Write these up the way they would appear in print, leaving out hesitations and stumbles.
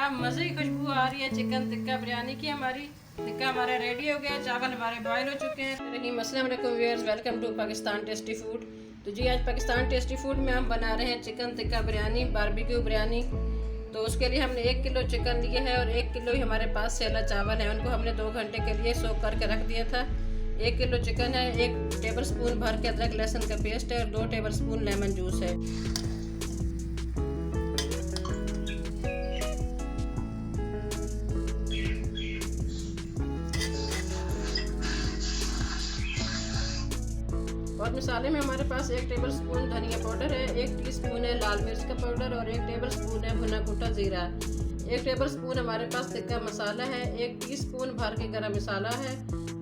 क्या मज़े की खुशबू आ रही है चिकन टिक्का बिरयानी की। हमारी टिक्का हमारा रेडी हो गया, चावल हमारे बॉयल हो चुके हैं। रहीम अस्सलाम वालेकुम viewers, welcome to Pakistan tasty food. तो जी आज पाकिस्तान टेस्टी फूड में हम बना रहे हैं चिकन टिक्का बिरयानी, बारबेक्यू बिरयानी। तो उसके लिए हमने 1 किलो चिकन लिए है और 1 किलो ही हमारे पास सेला चावल है। उनको हमने 2 घंटे के लिए सोक करके रख दिया था। 1 किलो चिकन है, 1 टेबल स्पून भर के अदरक लहसुन का पेस्ट है और 2 टेबल स्पून लेमन जूस है। और मसाले में हमारे पास 1 टेबल स्पून धनिया पाउडर है, 1 टीस्पून है लाल मिर्च का पाउडर और 1 टेबल स्पून है भुना कुटा जीरा। 1 टेबल स्पून हमारे पास टिक्का मसाला है, 1 टीस्पून भर के गरम मसाला है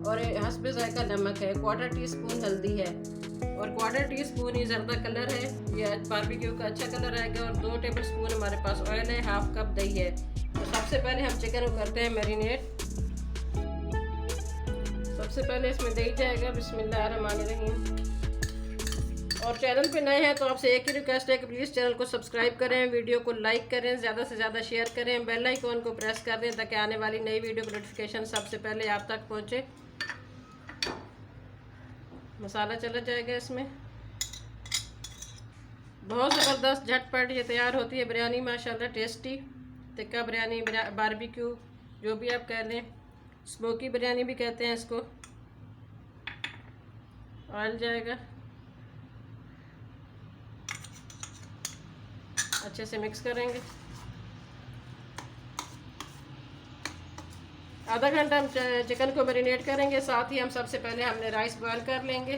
और हस्बे जायका नमक है, 1/4 टीस्पून हल्दी है और 1/4 टीस्पून ही जर्दा कलर है, ये बारबेक्यू का अच्छा कलर आएगा। और 2 टेबल स्पून हमारे पास ऑयल है, 1/2 कप दही है। तो सबसे पहले हम चिकन को करते हैं मैरिनेट। सबसे पहले इसमें दही जाएगा, बिस्मिल्लाहिर्रहमानिर्रहीम। और चैनल पे नए हैं तो आपसे एक ही रिक्वेस्ट है कि प्लीज़ चैनल को सब्सक्राइब करें, वीडियो को लाइक करें, ज़्यादा से ज़्यादा शेयर करें, बेल आइकॉन को प्रेस कर दें ताकि आने वाली नई वीडियो की नोटिफिकेशन सबसे पहले आप तक पहुंचे। मसाला चला जाएगा इसमें। बहुत ज़बरदस्त झटपट ये तैयार होती है बिरयानी माशाल्लाह, टेस्टी टिक्का बिरयानी, बारबेक्यू जो भी आप कह लें, स्मोकी बिरयानी भी कहते हैं इसको। ऑयल जाएगा, अच्छे से मिक्स करेंगे। आधा घंटा हम चिकन को मैरिनेट करेंगे। साथ ही हम सबसे पहले हमने राइस बॉयल कर लेंगे।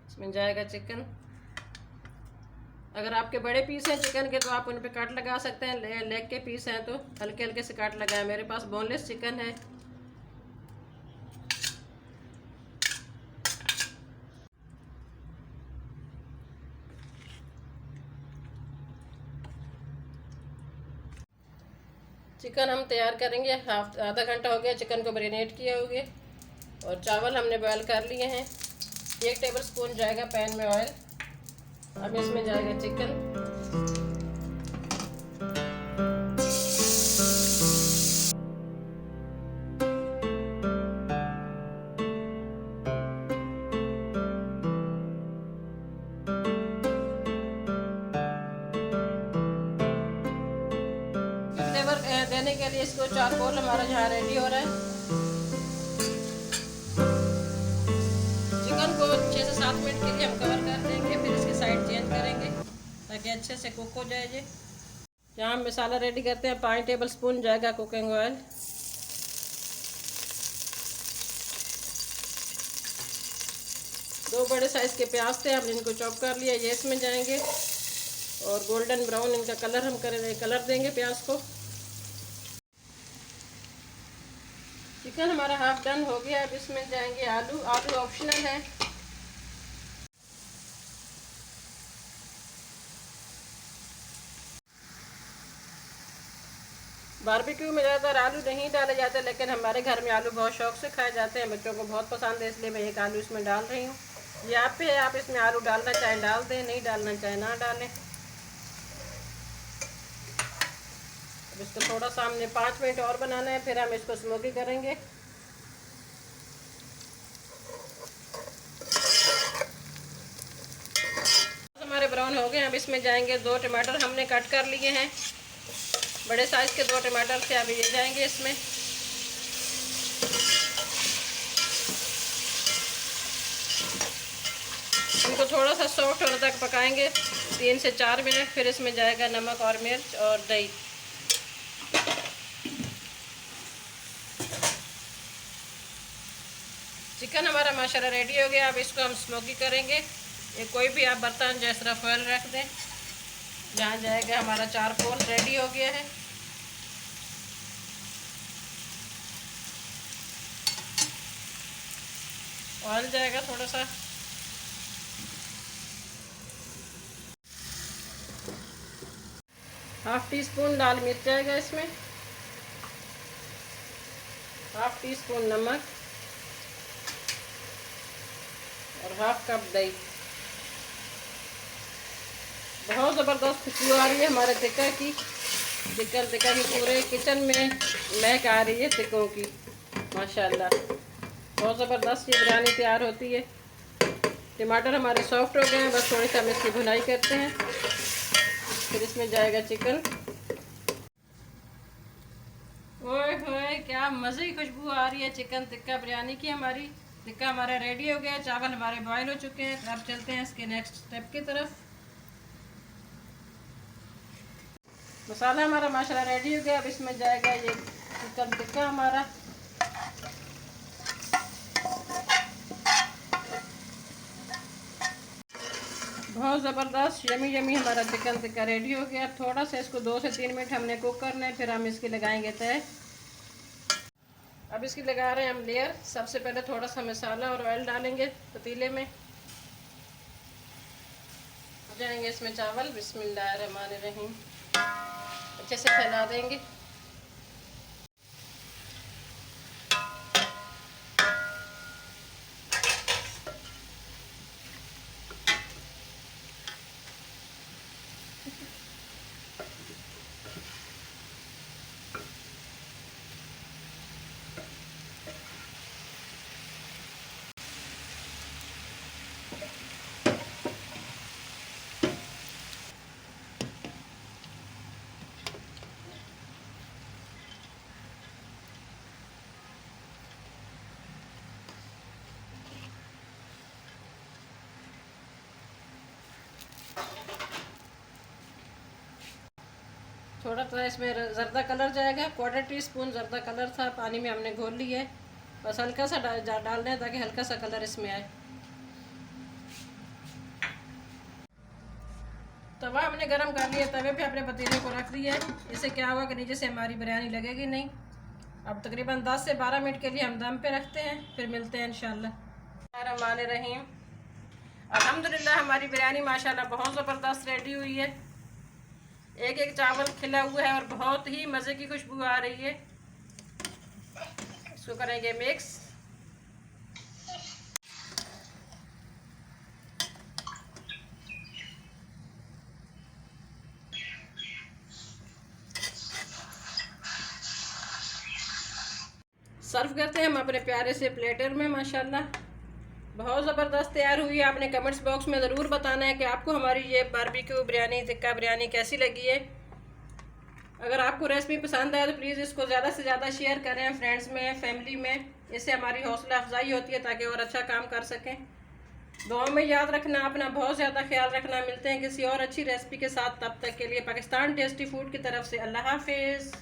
इसमें जाएगा चिकन। अगर आपके बड़े पीस हैं चिकन के तो आप उन पे काट लगा सकते हैं, लेग के पीस हैं तो हल्के हल्के से काट लगाएं। मेरे पास बोनलेस चिकन है। चिकन हम तैयार करेंगे, आधा घंटा हो गया चिकन को मैरिनेट किए हुए। और चावल हमने बॉयल कर लिए हैं। 1 टेबल स्पून जाएगा पैन में ऑयल। अब इसमें जाएगा चिकन। फ्लेवर देने के लिए इसको चारकोल हमारा यहाँ रेडी हो रहा है। चिकन को 6 से 7 मिनट के लिए हम कवर कर देंगे, फिर इसकी साइड चेंज करेंगे ताकि अच्छे से कुक हो जाए। ये यहाँ हम मसाला रेडी करते हैं। 5 टेबल स्पून जाएगा कुकिंग ऑयल, 2 बड़े साइज़ के प्याज थे, हमने इनको चॉप कर लिया, ये इसमें जाएंगे। और गोल्डन ब्राउन इनका कलर हम कलर देंगे प्याज को। चिकन हमारा हाफ डन हो गया। अब इसमें जाएंगे आलू। आलू ऑप्शनल है। बारबेक्यू में ज़्यादातर आलू नहीं डाले जाते, लेकिन हमारे घर में आलू बहुत शौक से खाए जाते हैं, बच्चों को बहुत पसंद है, इसलिए मैं 1 आलू इसमें डाल रही हूँ। ये आप पे है, आप इसमें आलू डालना चाहें डाल दें, नहीं डालना चाहें ना डालें। अब इसको थोड़ा सा हमने 5 मिनट और बनाना है, फिर हम इसको स्मोकी करेंगे। हमारे ब्राउन हो गए। अब इसमें जाएंगे 2 टमाटर हमने कट कर लिए हैं, बड़े साइज़ के 2 टमाटर थे। अभी ये जाएंगे इसमें। इनको थोड़ा सा सॉफ्ट होने तक पकाएंगे, 3 से 4 मिनट। फिर इसमें जाएगा नमक और मिर्च और दही। चिकन हमारा माशाल्लाह रेडी हो गया। अब इसको हम स्मोकी करेंगे। ये कोई भी आप बर्तन जैसा तरह फॉयल रख दें, जहाँ जाएगा हमारा चारकोल रेडी हो गया है। ऑयल जाएगा थोड़ा सा। हाफ टी स्पून लाल मिर्च जाएगा इसमें, हाफ टी स्पून नमक और हाफ कप दही। बहुत ज़बरदस्त खुशबू आ रही है हमारे टिक्का की। चिकन टिक्का की पूरे किचन में महक आ रही है टिक्कों की, माशाल्लाह। बहुत ज़बरदस्त ये बिरयानी तैयार होती है। टमाटर हमारे सॉफ्ट हो गए हैं, बस थोड़ी सी हम इसकी भुनाई करते हैं, फिर इसमें जाएगा चिकन। ओए होए क्या मज़े की खुशबू आ रही है चिकन टिक्का बिरयानी की हमारी। टिक्का हमारा रेडी हो गया, चावल हमारे बॉयल हो चुके हैं। अब चलते हैं इसके नेक्स्ट स्टेप की तरफ। मसाला हमारा माशाल्लाह रेडी हो गया। अब इसमें जाएगा ये चिकन टिक्का हमारा। बहुत ज़बरदस्त यमी यमी हमारा चिकन टिक्का रेडी हो गया। थोड़ा सा इसको 2 से 3 मिनट हमने कुक करना है, फिर हम इसकी लगाएंगे तय। अब इसकी लगा रहे हैं हम लेयर। सबसे पहले थोड़ा सा मसाला और ऑयल डालेंगे पतीले में। जाएंगे इसमें चावल। बिस्मिल्लाहिर्रहमानिर्रहीम। अच्छे से फैला देंगे। थोड़ा सा इसमें ज़र्दा कलर जाएगा। 1/4 टीस्पून ज़र्दा कलर था, पानी में हमने घोल लिया है। बस हल्का सा डालना है ताकि हल्का सा कलर इसमें आए। तवा हमने गरम कर लिया, तवे पे अपने पतीले को रख दिया है। इससे क्या होगा कि नीचे से हमारी बिरयानी लगेगी नहीं। अब तकरीबन 10 से 12 मिनट के लिए हम दम पे रखते हैं, फिर मिलते हैं इंशाल्लाह। रहमानिर्रहीम। अल्हम्दुलिल्लाह हमारी बिरयानी माशाल्लाह बहुत ज़बरदस्त रेडी हुई है। एक एक चावल खिला हुआ है और बहुत ही मज़े की खुशबू आ रही है। इसको करेंगे मिक्स। सर्व करते हैं हम अपने प्यारे से प्लेटर में। माशाल्लाह बहुत ज़बरदस्त तैयार हुई है। आपने कमेंट्स बॉक्स में ज़रूर बताना है कि आपको हमारी ये बारबेक्यू बिरयानी टिक्का बिरयानी कैसी लगी है। अगर आपको रेसिपी पसंद आए तो प्लीज़ इसको ज़्यादा से ज़्यादा शेयर करें फ्रेंड्स में, फैमिली में। इससे हमारी हौसला अफजाई होती है ताकि और अच्छा काम कर सकें। दुआ में याद रखना, अपना बहुत ज़्यादा ख्याल रखना। मिलते हैं किसी और अच्छी रेसिपी के साथ। तब तक के लिए पाकिस्तान टेस्टी फूड की तरफ से अल्लाह हाफिज़।